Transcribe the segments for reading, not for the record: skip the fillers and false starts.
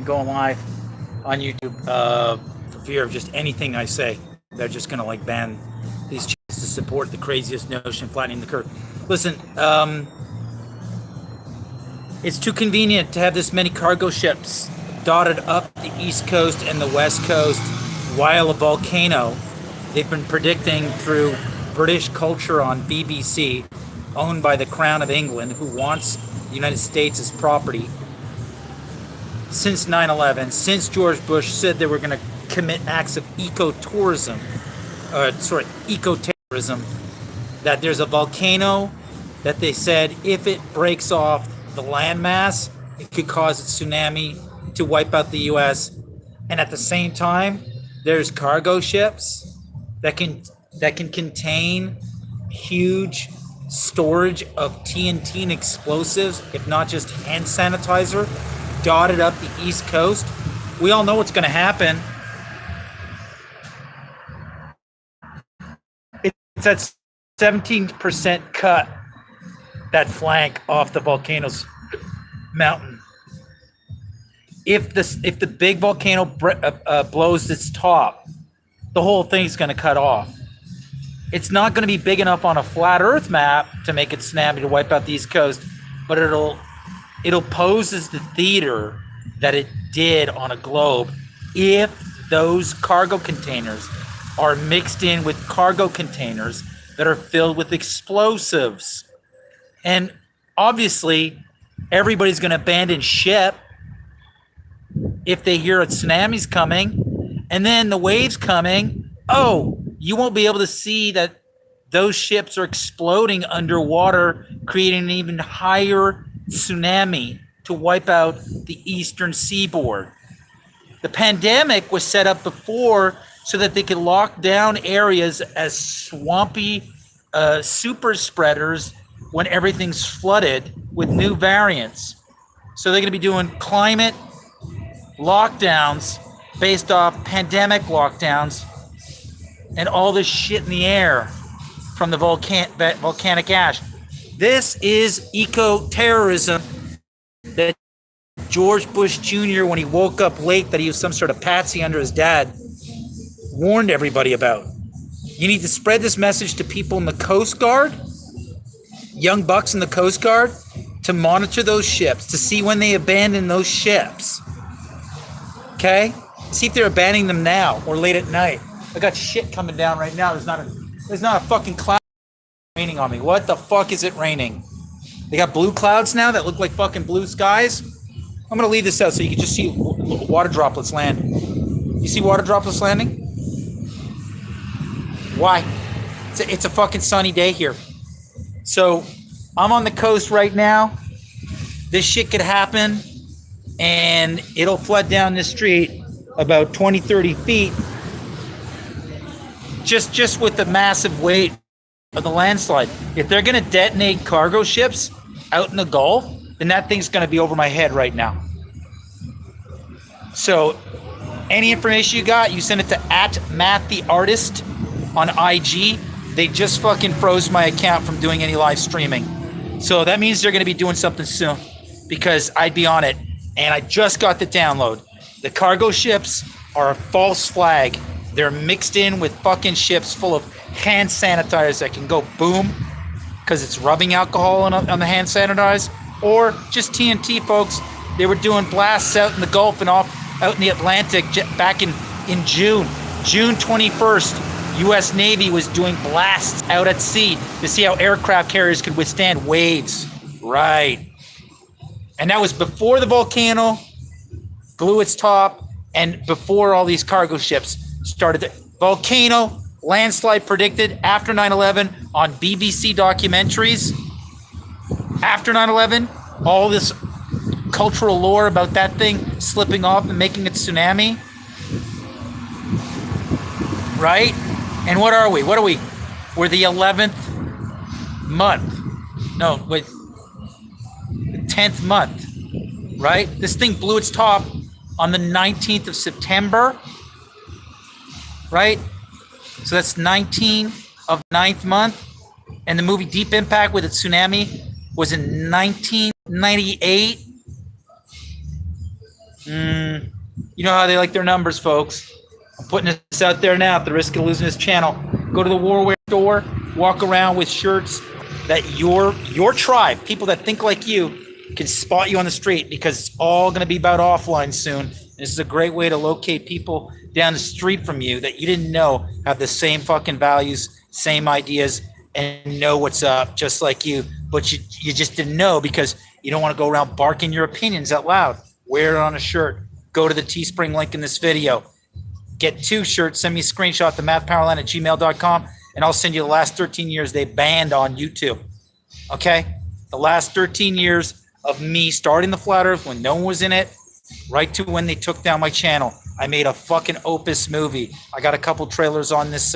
even going live on YouTube for fear of just anything I say. They're just gonna like ban these channels to support the craziest notion, flattening the curve. Listen, it's too convenient to have this many cargo ships dotted up the East Coast and the West Coast while a volcano. They've been predicting through British Culture on BBC, owned by the Crown of England, who wants the United States as property, since 9/11, since George Bush said they were going to commit acts of ecotourism, ecoterrorism, that there's a volcano that they said if it breaks off the landmass, it could cause a tsunami to wipe out the U.S. And at the same time, there's cargo ships that can contain huge storage of TNT and explosives, if not just hand sanitizer, dotted up the East Coast. We all know what's going to happen. It's that 17% cut, that flank off the volcano's mountain. If the big volcano blows its top, the whole thing's going to cut off. It's not going to be big enough on a flat Earth map to make it snappy to wipe out the East Coast, but it'll pose as the theater that it did on a globe if those cargo containers are mixed in with cargo containers that are filled with explosives. And obviously, everybody's going to abandon ship if they hear a tsunami's coming, and then the wave's coming. Oh, you won't be able to see that those ships are exploding underwater, creating an even higher tsunami to wipe out the eastern seaboard. The pandemic was set up before so that they could lock down areas as swampy super spreaders when everything's flooded with new variants. So they're going to be doing climate lockdowns based off pandemic lockdowns and all this shit in the air from the volcanic ash. This is eco-terrorism that George Bush Jr., when he woke up late that he was some sort of patsy under his dad, warned everybody about. You need to spread this message to people in the Coast Guard, young bucks in the Coast Guard, to monitor those ships, to see when they abandon those ships. Okay? See if they're abandoning them now or late at night. I got shit coming down right now. There's not a fucking cloud raining on me. What the fuck is it raining? They got blue clouds now that look like fucking blue skies. I'm gonna leave this out so you can just see water droplets land. You see water droplets landing? Why? It's a fucking sunny day here. So I'm on the coast right now. This shit could happen and it'll flood down the street about 20, 30 feet just with the massive weight of the landslide. If they're going to detonate cargo ships out in the Gulf, then that thing's going to be over my head right now. So any information you got, you send it to @MattTheArtist on IG. They just fucking froze my account from doing any live streaming. So that means they're going to be doing something soon because I'd be on it. And I just got the download. The cargo ships are a false flag. They're mixed in with fucking ships full of hand sanitizers that can go boom because it's rubbing alcohol on the hand sanitizers, or just TNT, folks. They were doing blasts out in the Gulf and out in the Atlantic back in June 21st. U.S. Navy was doing blasts out at sea to see how aircraft carriers could withstand waves. Right. And that was before the volcano blew its top and before all these cargo ships started. The volcano landslide predicted after 9/11 on BBC documentaries. After 9/11, all this cultural lore about that thing slipping off and making it tsunami. Right? And what are we? We're the 11th month. No, wait. The 10th month. Right? This thing blew its top on the 19th of September. Right? So that's 19 of 9th month. And the movie Deep Impact with its tsunami was in 1998. You know how they like their numbers, folks. I'm putting this out there now at the risk of losing this channel. Go to the Warwear store, walk around with shirts that your tribe, people that think like you, can spot you on the street, because it's all going to be about offline soon. This is a great way to locate people down the street from you that you didn't know have the same fucking values, same ideas, and know what's up just like you. But you just didn't know because you don't want to go around barking your opinions out loud. Wear it on a shirt. Go to the Teespring link in this video. Get 2 shirts. Send me a screenshot to mathpowerland@gmail.com, and I'll send you the last 13 years they banned on YouTube. Okay? The last 13 years of me starting the Flat Earth when no one was in it, right to when they took down my channel. I made a fucking opus movie. I got a couple trailers on this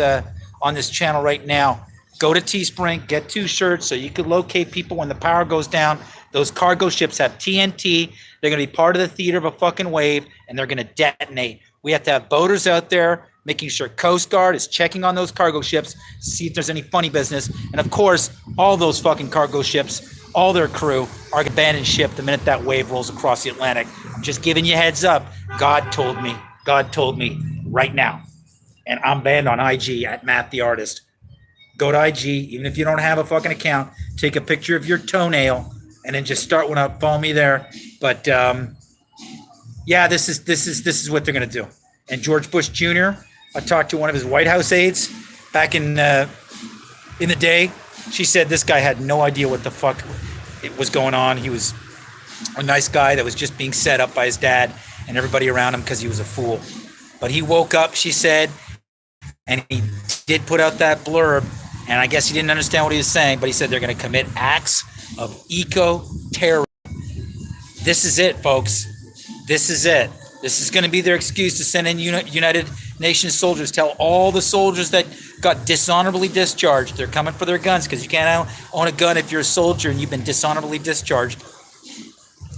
channel right now. Go to Teespring, get 2 shirts so you could locate people when the power goes down. Those cargo ships have TNT. They're going to be part of the theater of a fucking wave, and they're going to detonate. We have to have boaters out there making sure Coast Guard is checking on those cargo ships to see if there's any funny business. And of course, all those fucking cargo ships, all their crew are abandoned ship the minute that wave rolls across the Atlantic. I'm just giving you heads up. God told me. God told me right now. And I'm banned on IG at Matt the Artist. Go to IG, even if you don't have a fucking account, take a picture of your toenail and then just start one up. Follow me there. But yeah, this is what they're gonna do. And George Bush Jr., I talked to one of his White House aides back in the day. She said this guy had no idea what the fuck it was going on. He was a nice guy that was just being set up by his dad and everybody around him because he was a fool. But he woke up, she said, and he did put out that blurb. And I guess he didn't understand what he was saying, but he said they're going to commit acts of eco-terrorism. This is it, folks. This is it. This is going to be their excuse to send in United Nations soldiers. Tell all the soldiers that got dishonorably discharged. They're coming for their guns because you can't own a gun if you're a soldier and you've been dishonorably discharged.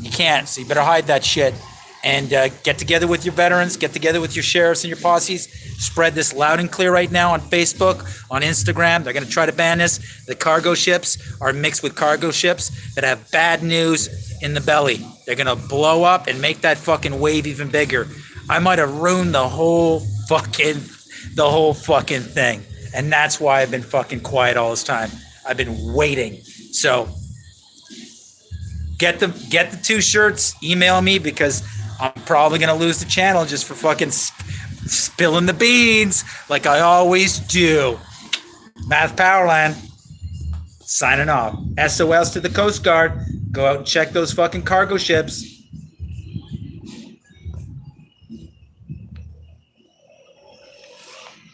You can't, so you better hide that shit. And get together with your veterans, get together with your sheriffs and your posses. Spread this loud and clear right now on Facebook, on Instagram. They're going to try to ban this. The cargo ships are mixed with cargo ships that have bad news in the belly. They're going to blow up and make that fucking wave even bigger. I might have ruined the whole fucking thing. And that's why I've been fucking quiet all this time. I've been waiting. So get the 2 shirts. Email me because I'm probably going to lose the channel just for fucking spilling the beans like I always do. Math Powerland signing off. SOS to the Coast Guard. Go out and check those fucking cargo ships.